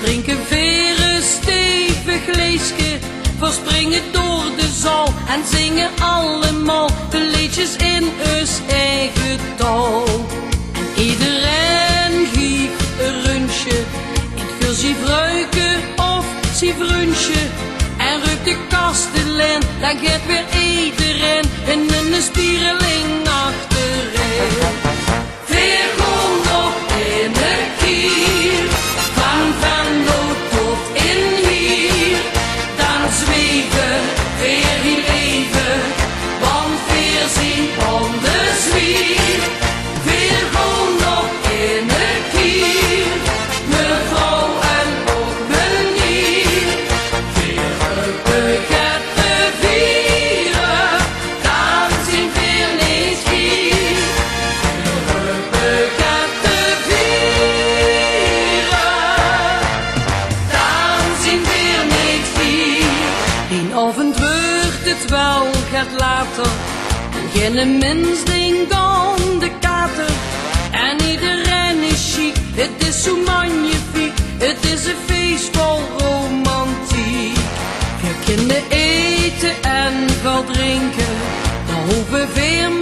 Drinken veren stevig leesje, verspringen door de zaal en zingen allemaal de liedjes in ons eigen taal. En iedereen geeft een rundje, in het zie vruiken of zie vrunje. En ruikt de kastelein, dan gaat weer iedereen in een spiereling achterin. Veer komt op in de kier, van nood tot in hier. Dan zweven, weer heel even, want weer zien van de zwier. Veer komt op in de kier, mevrouw en ook meneer. Veer gaat te vieren, dan zien weer niet hier. Veer gaat te vieren, dan zien weer niet hier. Die avond wordt het wel gaat later, geen mens denkt aan de kater. En iedereen is chic, het is zo magnifiek, het is een feest vol romantiek. We kunnen eten en gaan drinken, dan hoeven we